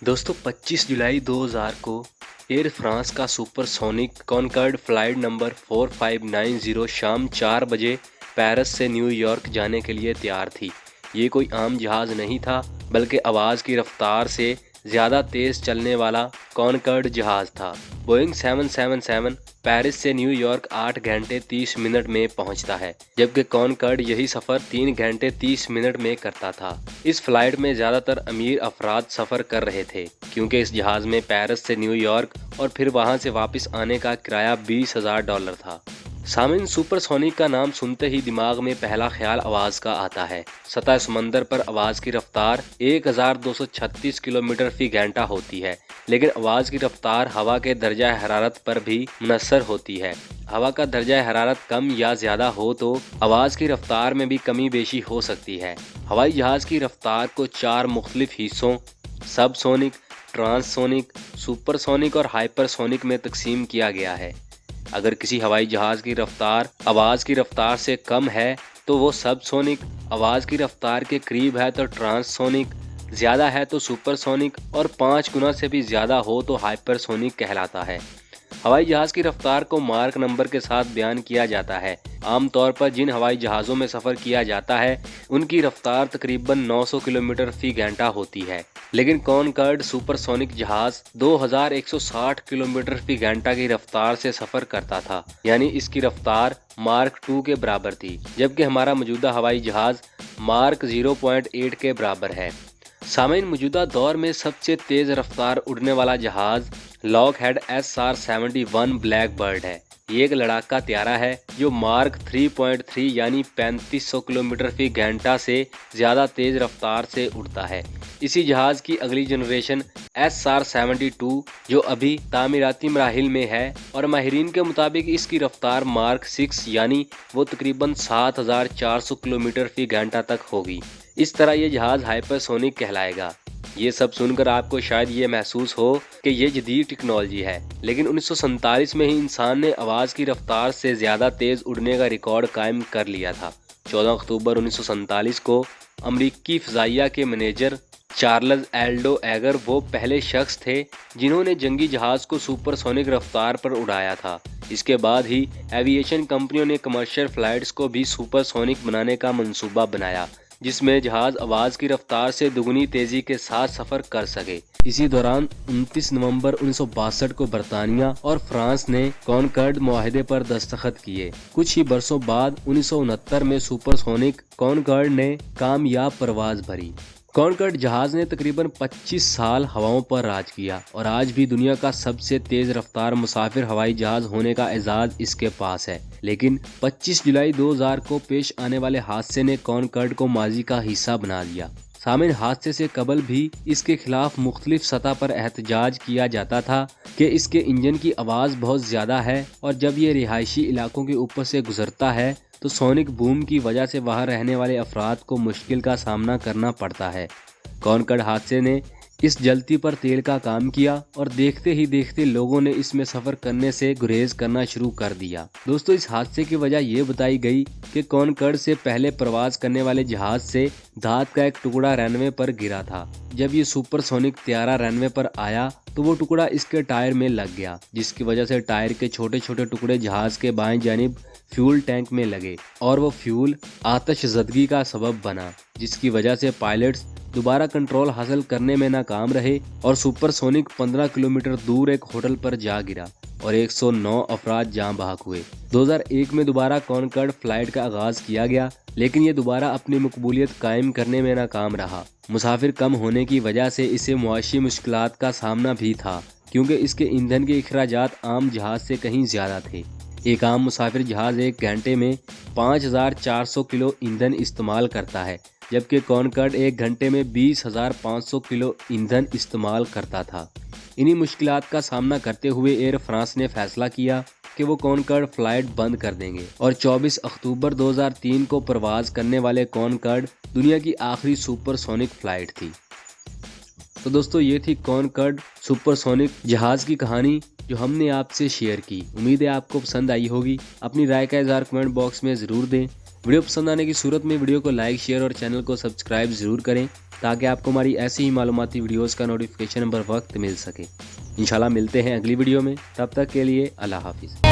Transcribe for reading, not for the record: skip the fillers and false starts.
दोस्तों 25 जुलाई 2000 को air France का सुपरसोनिक कॉनकॉर्ड फ्लाइट नंबर 4590 शाम 4 बजे पेरिस से न्यूयॉर्क जाने के लिए तैयार थी। ये कोई आम जहाज़ नहीं था, बल्कि आवाज़ की रफ्तार से ज़्यादा तेज़ चलने वाला कॉनकॉर्ड जहाज़ था। बोइंग 777 पेरिस से न्यूयॉर्क 8 घंटे 30 मिनट में पहुंचता है, जबकि कॉनकॉर्ड यही सफ़र 3 घंटे 30 मिनट में करता था। इस फ्लाइट में ज़्यादातर अमीर अफराद सफ़र कर रहे थे, क्योंकि इस जहाज़ में पेरिस से न्यूयॉर्क और फिर वहां से वापस आने का किराया $20,000 था। सामिन, सुपरसोनिक का नाम सुनते ही दिमाग में पहला ख्याल आवाज़ का आता है। सतह समंदर पर आवाज़ की रफ्तार 1236 किलोमीटर फी घंटा होती है, लेकिन आवाज़ की रफ्तार हवा के दर्जा हरारत पर भी मुनसर होती है। हवा का दर्जा हरारत कम या ज़्यादा हो तो आवाज़ की रफ्तार में भी कमी बेशी हो सकती है। हवाई जहाज़ की रफ्तार को 4 मुख्तलिफ हिस्सों सबसोनिक, ट्रांससोनिक, सुपरसोनिक और हाइपरसोनिक में तकसीम किया गया है। अगर किसी हवाई जहाज़ की रफ्तार आवाज़ की रफ्तार से कम है तो वो सबसोनिक, आवाज़ की रफ्तार के करीब है तो ट्रांससोनिक, ज़्यादा है तो सुपरसोनिक और 5 गुना से भी ज़्यादा हो तो हाइपरसोनिक कहलाता है। हवाई जहाज़ की रफ्तार को मार्क नंबर के साथ बयान किया जाता है। आमतौर पर जिन हवाई जहाज़ों में सफ़र किया जाता है उनकी रफ्तार तकरीबन 900 किलोमीटर फी घंटा होती है, लेकिन कॉनकॉर्ड सुपरसोनिक जहाज़ 2160 किलोमीटर फी घंटा की रफ्तार से सफ़र करता था, यानी इसकी रफ्तार मार्क 2 के बराबर थी, जबकि हमारा मौजूदा हवाई जहाज़ मार्क 0.8 के बराबर है। सामीन, मौजूदा दौर में सबसे तेज़ रफ्तार उड़ने वाला जहाज़ लॉकहेड SR-71 ब्लैक बर्ड है। ये एक लड़ाका त्यारा है जो मार्क 3.3 यानी 3500 किलोमीटर फी घंटा से ज़्यादा तेज़ रफ्तार से उड़ता है। इसी जहाज़ की अगली जनरेशन SR-72 जो अभी तामीराती मराहिल में है और माहिरीन के मुताबिक इसकी रफ्तार मार्क 6 यानी वो तकरीबन 7400 किलोमीटर फी घंटा तक होगी। इस तरह ये जहाज़ हाइपरसोनिक कहलाएगा। ये सब सुनकर आपको शायद ये महसूस हो कि ये जदीद टेक्नोलॉजी है, लेकिन 1947 में ही इंसान ने आवाज़ की रफ्तार से ज़्यादा तेज़ उड़ने का रिकॉर्ड कायम कर लिया था। 14 अक्टूबर 1947 को अमरीकी फ़ज़ाइया के मैनेजर चार्ल्स एल्डो एगर वो पहले शख्स थे जिन्होंने जंगी जहाज़ को सुपरसोनिक रफ्तार पर उड़ाया था। इसके बाद ही एविएशन कंपनियों ने कमर्शियल फ्लाइट्स को भी सुपरसोनिक बनाने का मंसूबा बनाया, जिसमें जहाज आवाज़ की रफ्तार से दुगनी तेज़ी के साथ सफ़र कर सके। इसी दौरान 29 नवंबर 1962 को बरतानिया और फ्रांस ने कॉनकॉर्ड मुआहदे पर दस्तखत किए। कुछ ही बरसों बाद 1969 में सुपरसोनिक कॉनकॉर्ड ने कामयाब परवाज भरी। कॉनकॉर्ड जहाज़ ने तकरीबन 25 साल हवाओं पर राज किया और आज भी दुनिया का सबसे तेज़ रफ्तार मुसाफिर हवाई जहाज़ होने का एजाज़ इसके पास है। लेकिन 25 जुलाई 2000 को पेश आने वाले हादसे ने कॉनकॉर्ड को माजी का हिस्सा बना दिया। सामिन, हादसे से कबल भी इसके खिलाफ मुख्तलिफ सतह पर एहतजाज किया जाता था कि इसके इंजन की आवाज़ बहुत ज़्यादा है और जब ये रिहायशी इलाकों के ऊपर से गुजरता है तो सोनिक बूम की वजह से वहां रहने वाले अफराद को मुश्किल का सामना करना पड़ता है। कॉनकॉर्ड हादसे ने इस जलती पर तेल का काम किया और देखते ही देखते लोगों ने इसमें सफ़र करने से गुरेज करना शुरू कर दिया। दोस्तों, इस हादसे की वजह ये बताई गई कि कॉनकॉर्ड से पहले प्रवास करने वाले जहाज से धात का एक टुकड़ा रनवे पर गिरा था। जब ये सुपरसोनिक त्यारा रनवे पर आया तो वो टुकड़ा इसके टायर में लग गया, जिसकी वजह से टायर के छोटे छोटे टुकड़े जहाज के बाएं जानिब फ्यूल टैंक में लगे और वो फ्यूल आतिशज़दगी का सबब बना, जिसकी वजह से पायलट्स दोबारा कंट्रोल हासिल करने में नाकाम रहे और सुपरसोनिक 15 किलोमीटर दूर एक होटल पर जा गिरा और 109 अफराद जान बहक हुए। 2001 में दोबारा कॉनकॉर्ड फ्लाइट का आगाज किया गया, लेकिन ये दोबारा अपनी मकबूलियत कायम करने में नाकाम रहा। मुसाफिर कम होने की वजह से इसे मुआशी मुश्किलात का सामना भी था, क्योंकि इसके ईंधन के अखराजात आम जहाज से कहीं ज़्यादा थे। एक आम मुसाफिर जहाज एक घंटे में 5400 किलो ईंधन इस्तेमाल करता है, जबकि कॉनकॉर्ड एक घंटे में 20,500 किलो ईंधन इस्तेमाल करता था। इन्हीं मुश्किलात का सामना करते हुए एयर फ्रांस ने फैसला किया कि वो कॉनकॉर्ड फ्लाइट बंद कर देंगे और 24 अक्टूबर 2003 को परवाज करने वाले कॉनकॉर्ड दुनिया की आखिरी सुपरसोनिक फ्लाइट थी। तो दोस्तों, ये थी कॉनकॉर्ड सुपरसोनिक जहाज़ की कहानी जो हमने आपसे शेयर की। उम्मीद है आपको पसंद आई होगी। अपनी राय का इज़हार कमेंट बॉक्स में ज़रूर दें। वीडियो पसंद आने की सूरत में वीडियो को लाइक, शेयर और चैनल को सब्सक्राइब ज़रूर करें। تاکہ آپ کو ہماری ایسی ہی معلوماتی ویڈیوز کا نوٹیفیکیشن بر وقت مل سکے۔ انشاءاللہ ملتے ہیں اگلی ویڈیو میں، تب تک کے لیے اللہ حافظ۔